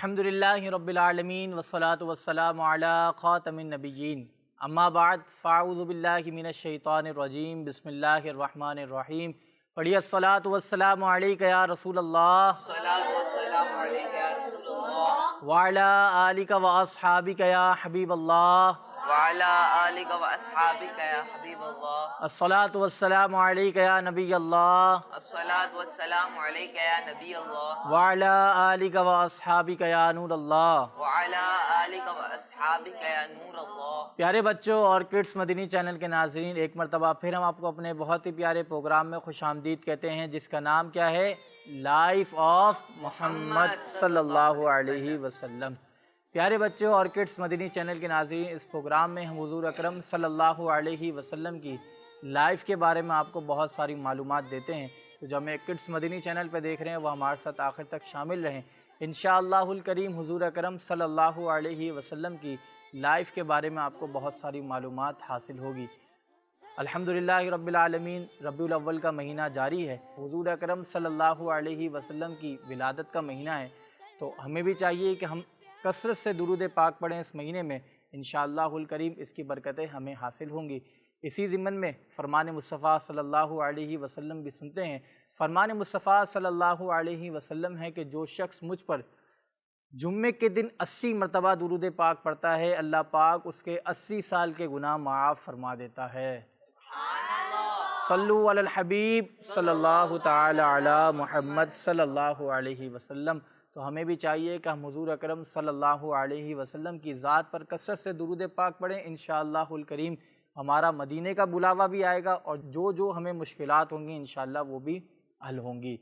الحمدللہ رب العالمین والصلاة والسلام علی خاتم النبیین اما بعد فاعوذ باللہ من الشیطان الرجیم بسم اللہ الرحمن الرحیم پڑھیے الصلاۃ والسلام علیک یا رسول اللہ وعلی آلک واصحابک یا حبیب اللہ الصلاۃ والسلام علیک یا نبی اللہ وعلی آلک واصحابک یا نور اللہ۔ پیارے بچوں اور کڈس مدنی چینل کے ناظرین، ایک مرتبہ پھر ہم آپ کو اپنے بہت ہی پیارے پروگرام میں خوش آمدید کہتے ہیں، جس کا نام کیا ہے؟ لائف آف محمد صلی اللہ علیہ وسلم۔ پیارے بچوں اور کڈس مدنی چینل کے ناظرین، اس پروگرام میں ہم حضور اکرم صلی اللہ علیہ وسلم کی لائف کے بارے میں آپ کو بہت ساری معلومات دیتے ہیں، تو جو ہمیں کڈس مدنی چینل پہ دیکھ رہے ہیں وہ ہمارے ساتھ آخر تک شامل رہیں۔ انشاءاللہ الکریم حضور اکرم صلی اللہ علیہ وسلم کی لائف کے بارے میں آپ کو بہت ساری معلومات حاصل ہوگی۔ الحمدللہ رب العالمین، ربیع الاول کا مہینہ جاری ہے، حضور اکرم صلی اللہ علیہ وسلم کی ولادت کا مہینہ ہے، تو ہمیں بھی چاہیے کہ ہم کثرت سے درود پاک پڑھیں اس مہینے میں، انشاءاللہ الکریم اس کی برکتیں ہمیں حاصل ہوں گی۔ اسی ضمن میں فرمان مصطفیٰ صلی اللہ علیہ وسلم بھی سنتے ہیں۔ فرمان مصطفیٰ صلی اللہ علیہ وسلم ہے کہ جو شخص مجھ پر جمعے کے دن 80 مرتبہ درود پاک پڑھتا ہے، اللہ پاک اس کے 80 سال کے گناہ معاف فرما دیتا ہے۔ صلو علی الحبیب صلی اللہ تعالی علی محمد صلی اللہ علیہ وسلم۔ تو ہمیں بھی چاہیے کہ ہم حضور اکرم صلی اللہ علیہ وسلم کی ذات پر کثرت سے درود پاک پڑھیں، انشاءاللہ الکریم ہمارا مدینے کا بلاوا بھی آئے گا، اور جو ہمیں مشکلات ہوں گی انشاءاللہ وہ بھی حل ہوں گی۔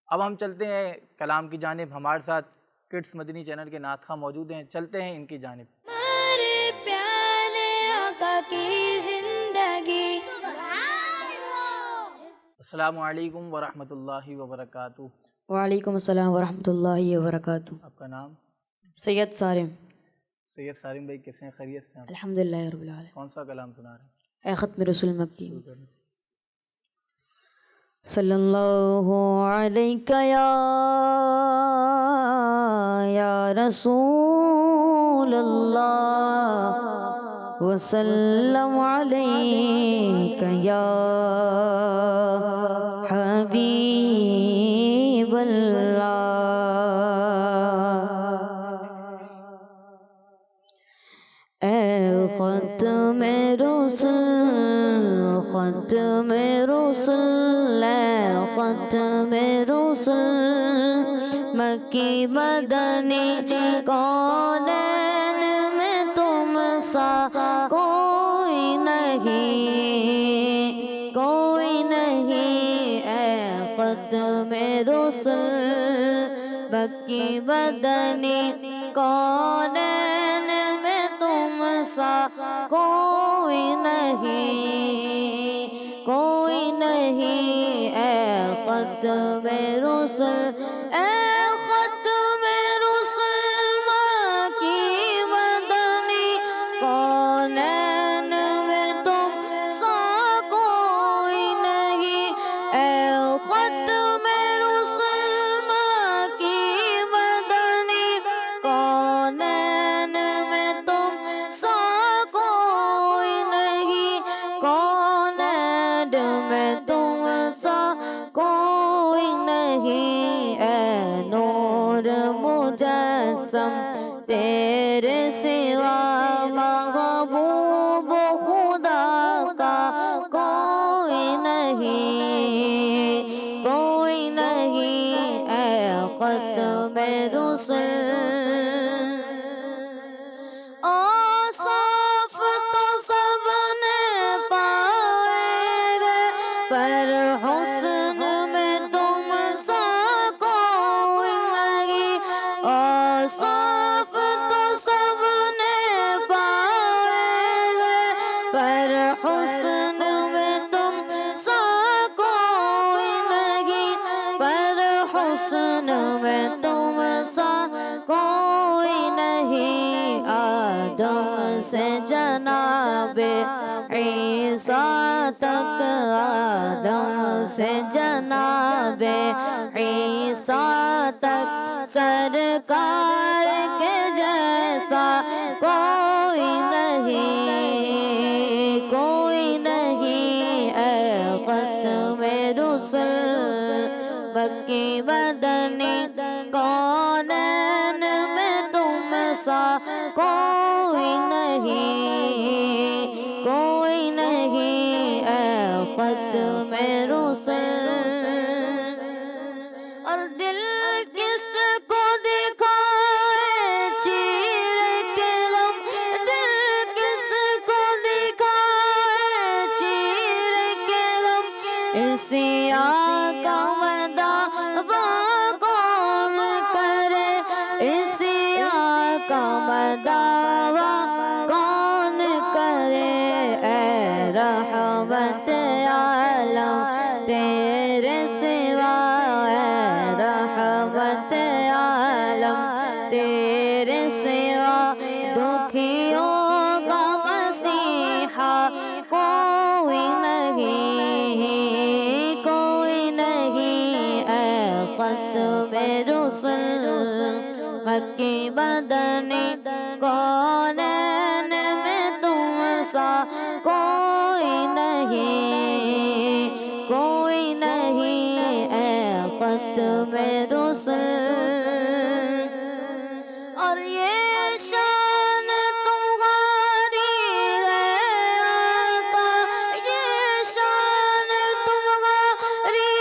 اب ہم چلتے ہیں کلام کی جانب، ہمارے ساتھ کڈس مدنی چینل کے نعت خواہ موجود ہیں، چلتے ہیں ان کی جانب۔ میرے پیارے آقا کی زندگی۔ السلام علیکم ورحمۃ اللہ وبرکاتہ۔ وعلیکم السلام ورحمۃ اللہ وبرکاتہ۔ آپ کا نام؟ سید سارم۔ سید سارم بھائی کیسے ہیں؟ خیریت سے ہیں؟ الحمدللہ رب العالمین۔ کون سا کلام سنا رہے ہیں؟ اے ختم رسول مکی۔ صلی اللہ علیہ یا رسول اللہ وسلم علیہ یا حبیب اللہ۔ اے ختم رسول، ختم رسول، اے ختم رسول، مکی مدنی کونین میں تم سا کوئی نہیں، کوئی نہیں۔ اے ختم رسول، مکی مدنی کونین میں تم سا کوئی نہیں، کوئی نہیں۔ اے ختم رسول، اے ختم رسول، مکی مدنی کونین میں تم سا کوئی نہیں۔ اے ختم رسول، مکی مدنی کونین میں تم سا کوئی نہیں، کونین میں تم سا کوئی نہیں۔ اے نور مجسم، تیرے سوا محبوب خدا کا کوئی نہیں، کوئی نہیں۔ اے ختم رسول، اوصاف تو سب نے پائے گے، پر حسن میں تم سا کوئی نہیں۔ اوصاف تو سب نے پائے گے، پر حسن میں تم سا کوئی نہیں، پر حسن میں تم سا کوئی نہیں۔ آدم سے جناب عیسیٰ تک آدم سے جناب عیسیٰ تک سرکار کے جیسا کوئی نہیں، کوئی نہیں، اے ختم رسل مکی مدنی کونین میں تم سا کوئی نہیں، کوئی نہیں، اے ختم رسل۔ اور دل کس کو دکھائے چیر کے غم، دل کس کو دکھائے چیر کے غم، اسی آقا مداوا کون کرے، اسی آقا مداوا کون کرے، اے رحمت عالم تیرے سوا، اے رحمت عالم تیرے سوا، دکھیوں کا مسیحا کوئی نہیں، کوئی نہیں، اے ختم رسل مکی مدنی کونین میں تم سا کوئی نہیں، کوئی نہیں، اے ختم رسل۔ اور یہ شان تمہاری ہے آقا، یہ شان تمہاری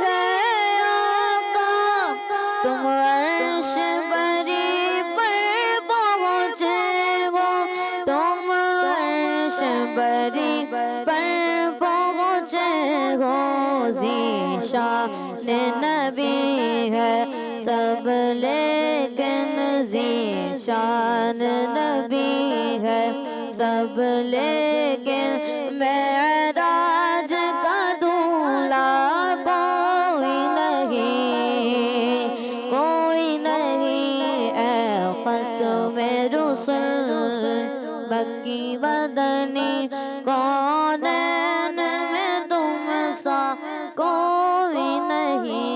ہے آقا، تم عرش بری پر پہنچے ہو، تم عرش بری پر پہنچے ہو، ذیشان نبی ہے سب لیکن ذیشان نبی ہے سب لیکن معراج کا دولہا کوئی نہیں، کوئی نہیں، اے ختم رسل مکی مدنی کونین میں تم سا کوئی نہیں،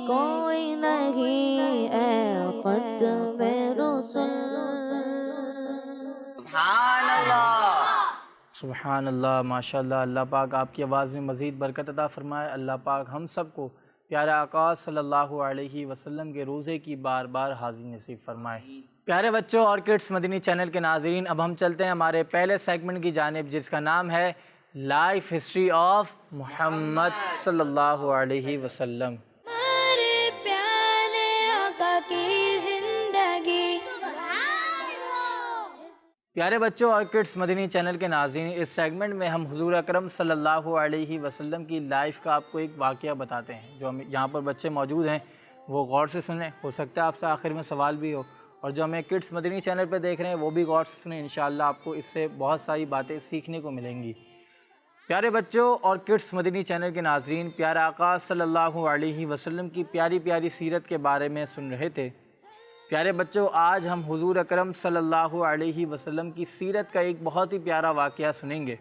کوئی نہیں، اے ختم رسل۔ سبحان اللہ۔ سبحان اللہ، ماشاءاللہ۔ اللہ پاک آپ کی آواز میں مزید برکت عطا فرمائے۔ اللہ پاک ہم سب کو پیارے آقا صلی اللہ علیہ وسلم کے روزے کی بار بار حاضری نصیب فرمائے۔ پیارے بچوں اور کڈس مدنی چینل کے ناظرین، اب ہم چلتے ہیں ہمارے پہلے سیگمنٹ کی جانب، جس کا نام ہے لائف ہسٹری آف محمد صلی اللہ علیہ وسلم۔ ہمارے پیارے آقا کی زندگی، پیارے بچوں اور کڈس مدنی چینل کے ناظرین، اس سیگمنٹ میں ہم حضور اکرم صلی اللہ علیہ وسلم کی لائف کا آپ کو ایک واقعہ بتاتے ہیں۔ جو ہم یہاں پر بچے موجود ہیں وہ غور سے سنیں، ہو سکتا ہے آپ سے آخر میں سوال بھی ہو، اور جو ہمیں کڈس مدنی چینل پہ دیکھ رہے ہیں وہ بھی غور سے سنیں، انشاءاللہ آپ کو اس سے بہت ساری باتیں سیکھنے کو ملیں گی۔ پیارے بچوں اور کڈس مدنی چینل کے ناظرین، پیارے آقا صلی اللہ علیہ وسلم کی پیاری پیاری سیرت کے بارے میں سن رہے تھے۔ پیارے بچوں، آج ہم حضور اکرم صلی اللہ علیہ وسلم کی سیرت کا ایک بہت ہی پیارا واقعہ سنیں گے۔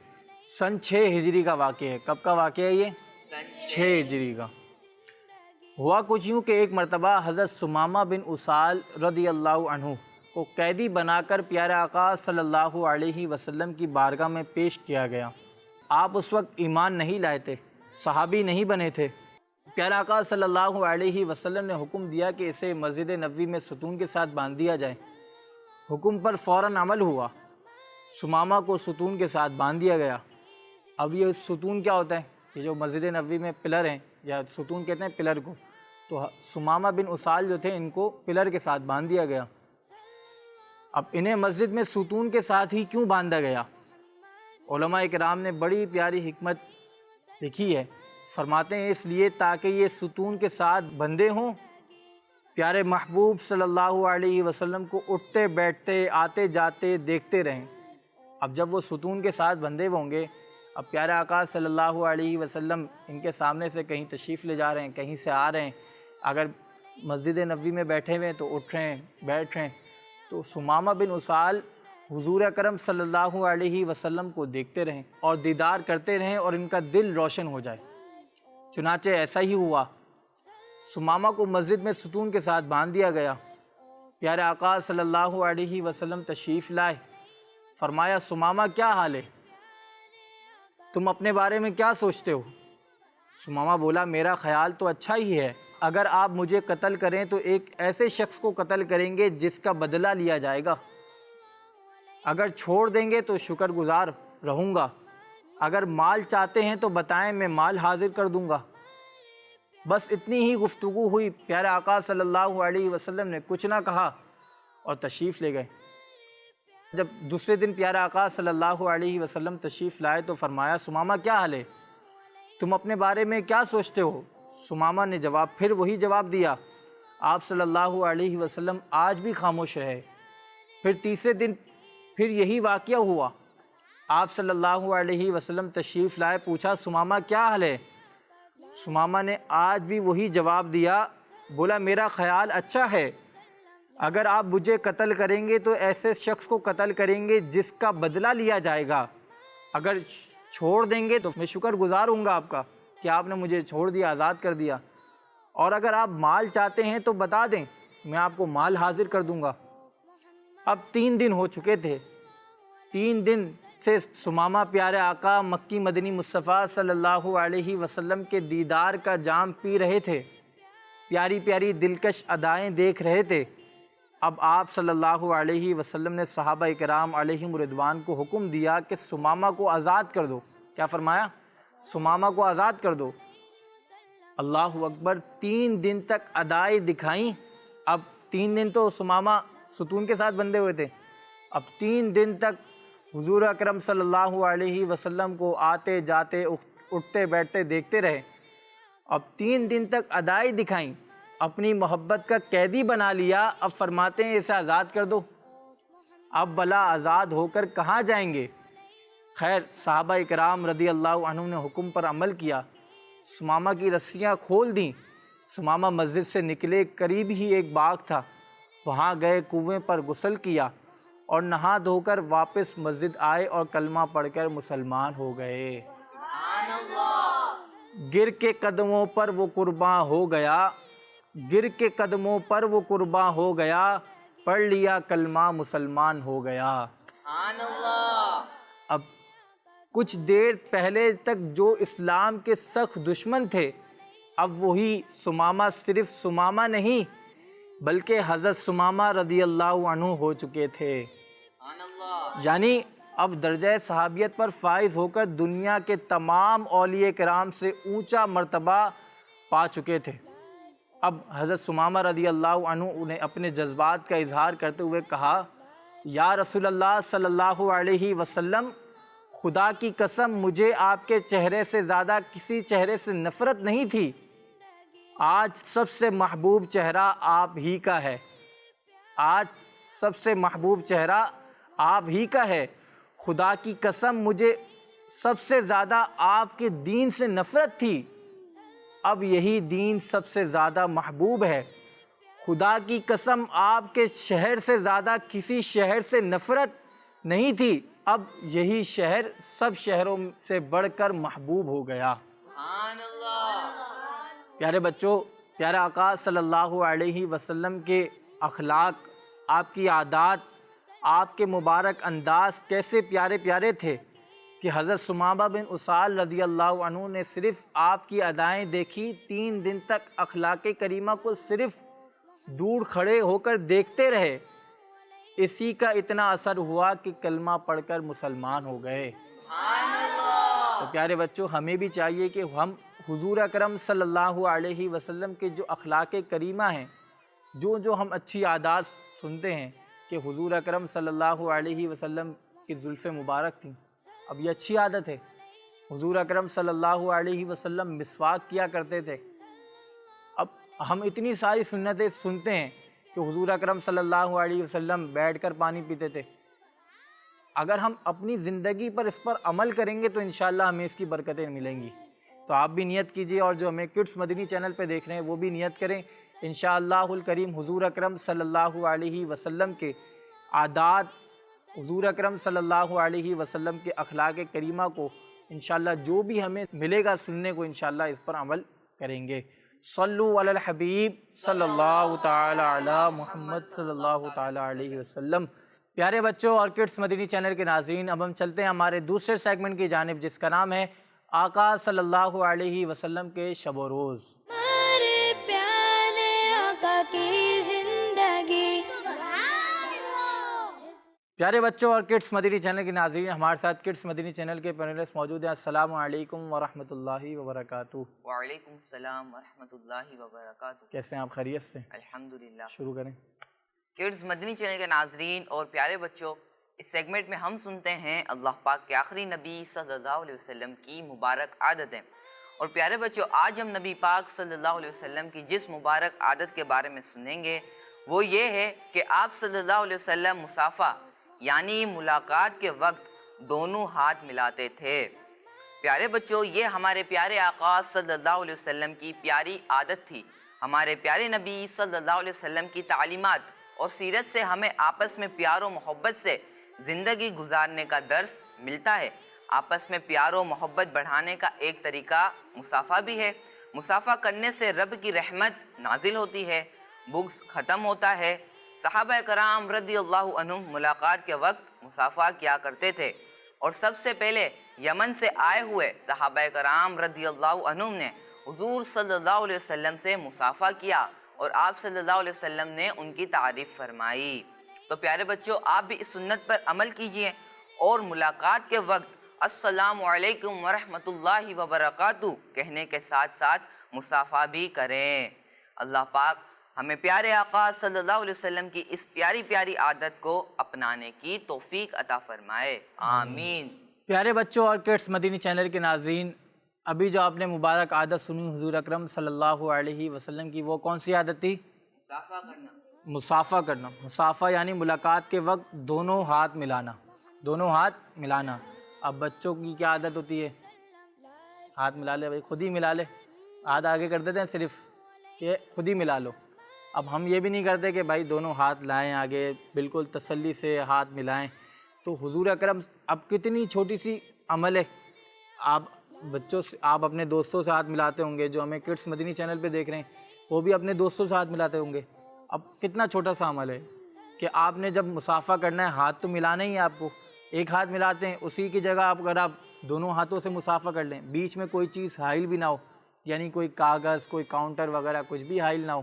سن 6 ہجری کا واقعہ ہے۔ کب کا واقعہ ہے یہ؟ 6 ہجری کا۔ ہوا کچھ یوں کہ ایک مرتبہ حضرت ثمامہ بن اسال رضی اللہ عنہ کو قیدی بنا کر پیارے آقا صلی اللہ علیہ وسلم کی بارگاہ میں پیش کیا گیا۔ آپ اس وقت ایمان نہیں لائے تھے، صحابی نہیں بنے تھے۔ پیارے آقا صلی اللہ علیہ وسلم نے حکم دیا کہ اسے مسجد نبوی میں ستون کے ساتھ باندھ دیا جائے۔ حکم پر فوراً عمل ہوا، ثمامہ کو ستون کے ساتھ باندھ دیا گیا۔ اب یہ ستون کیا ہوتا ہے؟ یہ جو مسجد نبوی میں پلر ہیں، یا ستون کہتے ہیں پلر کو، تو ثمامہ بن اسال جو تھے ان کو پلر کے ساتھ باندھ دیا گیا۔ اب انہیں مسجد میں ستون کے ساتھ ہی کیوں باندھا گیا؟ علماء کرام نے بڑی پیاری حکمت لکھی ہے۔ فرماتے ہیں اس لیے تاکہ یہ ستون کے ساتھ بندھے ہوں، پیارے محبوب صلی اللہ علیہ وسلم کو اٹھتے بیٹھتے آتے جاتے دیکھتے رہیں۔ اب جب وہ ستون کے ساتھ بندھے ہوں گے، اب پیارے آقا صلی اللہ علیہ وسلم ان کے سامنے سے کہیں تشریف لے جا رہے ہیں، کہیں سے آ رہے ہیں، اگر مسجد نبوی میں بیٹھے ہوئے ہیں تو اٹھ رہے ہیں، بیٹھ رہے ہیں، تو ثمامہ بن اسال حضور اکرم صلی اللہ علیہ وسلم کو دیکھتے رہیں اور دیدار کرتے رہیں اور ان کا دل روشن ہو جائے۔ چنانچہ ایسا ہی ہوا۔ ثمامہ کو مسجد میں ستون کے ساتھ باندھ دیا گیا۔ پیارے آقا صلی اللہ علیہ وسلم تشریف لائے۔ فرمایا ثمامہ کیا حال ہے؟ تم اپنے بارے میں کیا سوچتے ہو؟ ثمامہ بولا میرا خیال تو اچھا ہی ہے، اگر آپ مجھے قتل کریں تو ایک ایسے شخص کو قتل کریں گے جس کا بدلہ لیا جائے گا، اگر چھوڑ دیں گے تو شکر گزار رہوں گا، اگر مال چاہتے ہیں تو بتائیں میں مال حاضر کر دوں گا۔ بس اتنی ہی گفتگو ہوئی۔ پیارے آقا صلی اللہ علیہ وسلم نے کچھ نہ کہا اور تشریف لے گئے۔ جب دوسرے دن پیارے آقا صلی اللہ علیہ وسلم تشریف لائے تو فرمایا ثمامہ کیا حال ہے؟ تم اپنے بارے میں کیا سوچتے ہو؟ ثمامہ نے پھر وہی جواب دیا۔ آپ صلی اللہ علیہ وسلم آج بھی خاموش رہے۔ پھر تیسرے دن پھر یہی واقعہ ہوا۔ آپ صلی اللہ علیہ وسلم تشریف لائے، پوچھا ثمامہ کیا حال ہے؟ ثمامہ نے آج بھی وہی جواب دیا، بولا میرا خیال اچھا ہے، اگر آپ مجھے قتل کریں گے تو ایسے شخص کو قتل کریں گے جس کا بدلہ لیا جائے گا، اگر چھوڑ دیں گے تو میں شکر گزار ہوں گا آپ کا کہ آپ نے مجھے چھوڑ دیا، آزاد کر دیا، اور اگر آپ مال چاہتے ہیں تو بتا دیں میں آپ کو مال حاضر کر دوں گا۔ اب 3 دن ہو چکے تھے۔ 3 دن سے ثمامہ پیارے آقا مکی مدنی مصطفیٰ صلی اللہ علیہ وسلم کے دیدار کا جام پی رہے تھے، پیاری پیاری دلکش ادائیں دیکھ رہے تھے۔ اب آپ صلی اللہ علیہ وسلم نے صحابہ کرام علیہم رضوان کو حکم دیا کہ ثمامہ کو آزاد کر دو۔ کیا فرمایا؟ ثمامہ کو آزاد کر دو۔ اللہ اکبر، 3 دن تک ادائیں دکھائیں۔ اب 3 دن تو ثمامہ ستون کے ساتھ بندھے ہوئے تھے، اب 3 دن تک حضور اکرم صلی اللہ علیہ وسلم کو آتے جاتے اٹھتے بیٹھتے دیکھتے رہے۔ اب 3 دن تک ادائیں دکھائیں، اپنی محبت کا قیدی بنا لیا۔ اب فرماتے ہیں اسے آزاد کر دو۔ اب بلا آزاد ہو کر کہاں جائیں گے؟ خیر، صحابہ کرام رضی اللہ عنہم نے حکم پر عمل کیا، ثمامہ کی رسیاں کھول دیں۔ ثمامہ مسجد سے نکلے، قریب ہی ایک باغ تھا، وہاں گئے، کنویں پر غسل کیا اور نہا دھو کر واپس مسجد آئے اور کلمہ پڑھ کر مسلمان ہو گئے۔ گر کے قدموں پر وہ قرباں ہو گیا، گر کے قدموں پر وہ قرباں ہو گیا، پڑھ لیا کلمہ مسلمان ہو گیا۔ اب کچھ دیر پہلے تک جو اسلام کے سخت دشمن تھے، اب وہی ثمامہ صرف ثمامہ نہیں بلکہ حضرت ثمامہ رضی اللہ عنہ ہو چکے تھے، یعنی اب درجہ صحابیت پر فائز ہو کر دنیا کے تمام اولیاء کرام سے اونچا مرتبہ پا چکے تھے۔ اب حضرت ثمامہ رضی اللہ عنہ نے اپنے جذبات کا اظہار کرتے ہوئے کہا، یا رسول اللہ صلی اللہ علیہ وسلم، خدا کی قسم مجھے آپ کے چہرے سے زیادہ کسی چہرے سے نفرت نہیں تھی، آج سب سے محبوب چہرہ آپ ہی کا ہے، آج سب سے محبوب چہرہ آپ ہی کا ہے، خدا کی قسم مجھے سب سے زیادہ آپ کے دین سے نفرت تھی، اب یہی دین سب سے زیادہ محبوب ہے، خدا کی قسم آپ کے شہر سے زیادہ کسی شہر سے نفرت نہیں تھی، اب یہی شہر سب شہروں سے بڑھ کر محبوب ہو گیا۔ پیارے بچوں، پیارے آقا صلی اللہ علیہ وسلم کے اخلاق، آپ کی عادات، آپ کے مبارک انداز کیسے پیارے پیارے تھے کہ حضرت ثمامہ بن اسال رضی اللہ عنہ نے صرف آپ کی ادائیں دیکھی، 3 دن تک اخلاق کریمہ کو صرف دور کھڑے ہو کر دیکھتے رہے، اسی کا اتنا اثر ہوا کہ کلمہ پڑھ کر مسلمان ہو گئے۔ تو پیارے بچوں، ہمیں بھی چاہیے کہ ہم حضور اکرم صلی اللہ علیہ وسلم کے جو اخلاق کریمہ ہیں، جو ہم اچھی عادات سنتے ہیں کہ حضور اکرم صلی اللہ علیہ وسلم کی زلف مبارک تھیں، اب یہ اچھی عادت ہے۔ حضور اکرم صلی اللہ علیہ وسلم مسواک کیا کرتے تھے، اب ہم اتنی ساری سنتیں سنتے ہیں کہ حضور اکرم صلی اللہ علیہ وسلم بیٹھ کر پانی پیتے تھے، اگر ہم اپنی زندگی پر اس پر عمل کریں گے تو انشاءاللہ ہمیں اس کی برکتیں ملیں گی۔ تو آپ بھی نیت کیجئے، اور جو ہمیں کڈس مدنی چینل پہ دیکھ رہے ہیں وہ بھی نیت کریں، انشاءاللہ الکریم حضور اکرم صلی اللہ علیہ وسلم کے عادات، حضور اکرم صلی اللہ علیہ وسلم کے اخلاق کریمہ کو انشاءاللہ جو بھی ہمیں ملے گا سننے کو انشاءاللہ اس پر عمل کریں گے۔ صلو علی الحبیب صلی اللہ تعالی علی محمد صلی اللہ تعالی علیہ وسلم۔ پیارے بچوں اور کڈس مدنی چینل کے ناظرین، اب ہم چلتے ہیں ہمارے دوسرے سیگمنٹ کی جانب، جس کا نام ہے آقا صلی اللہ علیہ وسلم کے شب و روز۔ ہمارے پیارے آقا کی زندگی۔ پیارے بچوں اور کڈس مدنی چینل کے ناظرین، ہمارے ساتھ کڈس مدنی چینل کے پینلسٹ موجود ہیں۔ السلام علیکم ورحمۃ اللہ وبرکاتہ۔ وعلیکم السلام ورحمۃ اللہ وبرکاتہ۔ کیسے ہیں آپ؟ خیریت سے؟ الحمدللہ۔ شروع کریں۔ کڈز مدنی چینل کے ناظرین اور پیارے بچوں، اس سیگمنٹ میں ہم سنتے ہیں اللہ پاک کے آخری نبی صلی اللہ علیہ وسلم کی مبارک عادتیں۔ اور پیارے بچوں، آج ہم نبی پاک صلی اللہ علیہ وسلم کی جس مبارک عادت کے بارے میں سنیں گے وہ یہ ہے کہ آپ صلی اللہ علیہ وسلم مصافحہ یعنی ملاقات کے وقت دونوں ہاتھ ملاتے تھے۔ پیارے بچوں، یہ ہمارے پیارے آقا صلی اللہ علیہ وسلم کی پیاری عادت تھی۔ ہمارے پیارے نبی صلی اللہ علیہ وسلم کی تعلیمات اور سیرت سے ہمیں آپس میں پیار و محبت سے زندگی گزارنے کا درس ملتا ہے۔ آپس میں پیار و محبت بڑھانے کا ایک طریقہ مصافحہ بھی ہے۔ مصافحہ کرنے سے رب کی رحمت نازل ہوتی ہے، بغض ختم ہوتا ہے۔ صحابہ کرام رضی اللہ عنہم ملاقات کے وقت مصافحہ کیا کرتے تھے، اور سب سے پہلے یمن سے آئے ہوئے صحابہ کرام رضی اللہ عنہم نے حضور صلی اللہ علیہ وسلم سے مصافحہ کیا، اور آپ صلی اللہ علیہ وسلم نے ان کی تعریف فرمائی۔ تو پیارے بچوں، آپ بھی اس سنت پر عمل کیجئے اور ملاقات کے وقت السلام علیکم ورحمۃ اللہ وبرکاتہ کہنے کے ساتھ ساتھ مصافحہ بھی کریں۔ اللہ پاک ہمیں پیارے آقا صلی اللہ علیہ وسلم کی اس پیاری پیاری عادت کو اپنانے کی توفیق عطا فرمائے، آمین۔ پیارے بچوں اور کڈس مدنی چینل کے ناظرین، ابھی جو آپ نے مبارک عادت سنی حضور اکرم صلی اللہ علیہ وسلم کی، وہ کون سی عادت تھی؟ مصافحہ کرنا۔ مصافحہ کرنا۔ مصافحہ یعنی ملاقات کے وقت دونوں ہاتھ ملانا، دونوں ہاتھ ملانا۔ اب بچوں کی کیا عادت ہوتی ہے؟ ہاتھ ملا لے بھائی، خود ہی ملا لے، ہاتھ آگے کر دیتے ہیں صرف کہ خود ہی ملا لو۔ اب ہم یہ بھی نہیں کرتے کہ بھائی دونوں ہاتھ لائیں آگے، بالکل تسلی سے ہاتھ ملائیں۔ تو حضور اکرم، اب کتنی چھوٹی سی عمل ہے، آپ بچوں سے، آپ اپنے دوستوں سے ہاتھ ملاتے ہوں گے، جو ہمیں کڈس مدنی چینل پہ دیکھ رہے ہیں وہ بھی اپنے دوستوں سے ہاتھ ملاتے ہوں گے۔ اب کتنا چھوٹا سا عمل ہے کہ آپ نے جب مصافحہ کرنا ہے، ہاتھ تو ملانا ہی ہے آپ کو، ایک ہاتھ ملاتے ہیں، اسی کی جگہ آپ اگر آپ دونوں ہاتھوں سے مصافحہ کر لیں، بیچ میں کوئی چیز حائل بھی نہ ہو، یعنی کوئی کاغذ، کوئی کاؤنٹر وغیرہ کچھ بھی حائل نہ ہو،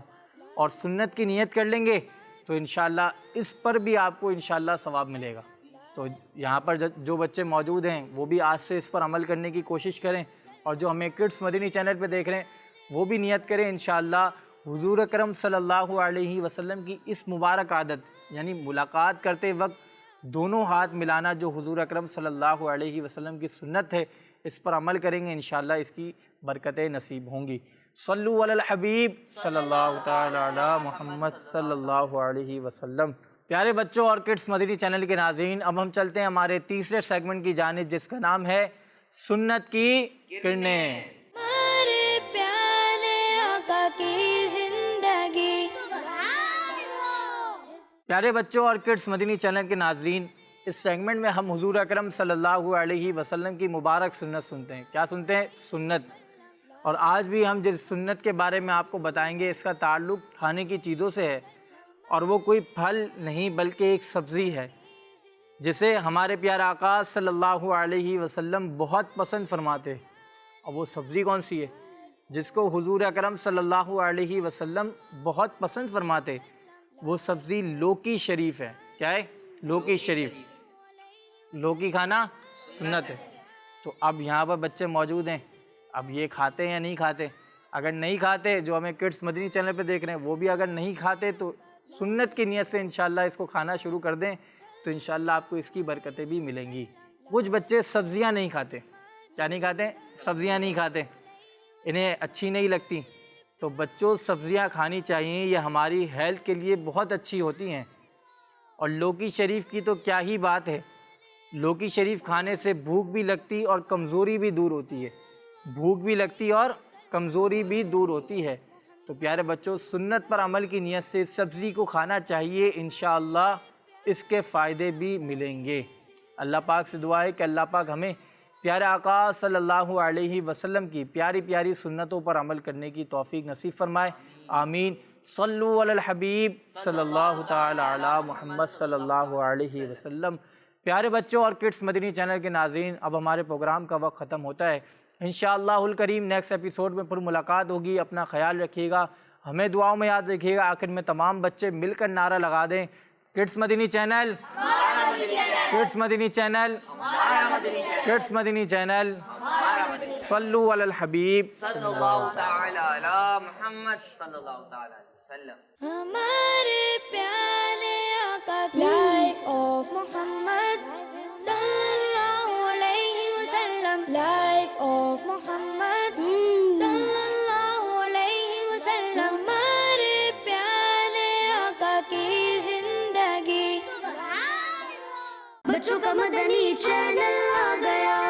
اور سنت کی نیت کر لیں گے تو انشاءاللہ اس پر بھی آپ کو انشاءاللہ ثواب ملے گا۔ تو یہاں پر جو بچے موجود ہیں وہ بھی آج سے اس پر عمل کرنے کی کوشش کریں، اور جو ہمیں کڈس مدنی چینل پہ دیکھ رہے ہیں وہ بھی نیت کریں انشاءاللہ حضور اکرم صلی اللہ علیہ وسلم کی اس مبارک عادت، یعنی ملاقات کرتے وقت دونوں ہاتھ ملانا، جو حضور اکرم صلی اللہ علیہ وسلم کی سنت ہے، اس پر عمل کریں گے انشاءاللہ اس کی برکتیں نصیب ہوں گی۔ صلو علی الحبیب صلی اللہ تعالی علی محمد صلی اللہ علیہ وسلم۔ پیارے بچوں اور کڈس مدنی چینل کے ناظرین، اب ہم چلتے ہیں ہمارے تیسرے سیگمنٹ کی جانب، جس کا نام ہے سنت کی کرنیں۔ ہمارے پیارے آقا کی زندگی۔ پیارے بچوں اور کڈس مدنی چینل کے ناظرین، اس سیگمنٹ میں ہم حضور اکرم صلی اللہ علیہ وسلم کی مبارک سنت سنتے ہیں۔ کیا سنتے ہیں؟ سنت۔ اور آج بھی ہم جس سنت کے بارے میں آپ کو بتائیں گے، اس کا تعلق کھانے کی چیزوں سے ہے، اور وہ کوئی پھل نہیں بلکہ ایک سبزی ہے، جسے ہمارے پیارے آقا صلی اللہ علیہ وسلم بہت پسند فرماتے ہیں۔ اور وہ سبزی کون سی ہے جس کو حضور اکرم صلی اللہ علیہ وسلم بہت پسند فرماتے؟ وہ سبزی لوکی شریف ہے۔ کیا ہے؟ لوکی شریف۔ لوکی کھانا سنت ہے۔ تو اب یہاں پر بچے موجود ہیں، اب یہ کھاتے ہیں یا نہیں کھاتے؟ اگر نہیں کھاتے، جو ہمیں کڈس مدنی چینل پہ دیکھ رہے ہیں وہ بھی اگر نہیں کھاتے، تو سنت کی نیت سے انشاءاللہ اس کو کھانا شروع کر دیں تو انشاءاللہ آپ کو اس کی برکتیں بھی ملیں گی۔ کچھ بچے سبزیاں نہیں کھاتے۔ کیا نہیں کھاتے؟ سبزیاں نہیں کھاتے، انہیں اچھی نہیں لگتی۔ تو بچوں، سبزیاں کھانی چاہیے، یہ ہماری ہیلتھ کے لیے بہت اچھی ہوتی ہیں۔ اور لوکی شریف کی تو کیا ہی بات ہے، لوکی شریف کھانے سے بھوک بھی لگتی اور کمزوری بھی دور ہوتی ہے، بھوک بھی لگتی اور کمزوری بھی دور ہوتی ہے۔ تو پیارے بچوں، سنت پر عمل کی نیت سے اس سبزی کو کھانا چاہیے، انشاءاللہ اس کے فائدے بھی ملیں گے۔ اللہ پاک سے دعا ہے کہ اللہ پاک ہمیں پیارے آقا صلی اللہ علیہ وسلم کی پیاری پیاری سنتوں پر عمل کرنے کی توفیق نصیب فرمائے، آمین۔ صلو علی الحبیب صلی اللہ تعالی علی محمد صلی اللہ علیہ وسلم۔ پیارے بچوں اور کڈس مدنی چینل کے ناظرین، اب ہمارے پروگرام کا وقت ختم ہوتا ہے۔ انشاءاللہ الکریم نیکسٹ ایپیسوڈ میں پھر ملاقات ہوگی۔ اپنا خیال رکھیے گا، ہمیں دعاؤں میں یاد رکھیے گا۔ آخر میں تمام بچے مل کر نعرہ لگا دیں، کڈس مدنی چینل، کڈس مدنی چینل، کڈس مدنی چینل، صلو علی الحبیب صلی اللہ تعالی علی محمد صلی اللہ تعالی علیہ وسلم۔ ہمارے پیارے آقا کی لائف آف محمد صلی اللہ علیہ وسلم، لائف آف محمد صلی اللہ علیہ وسلم، ہمارے پیارے آقا کی زندگی۔ بچوں کا مدنی چینل آ گیا۔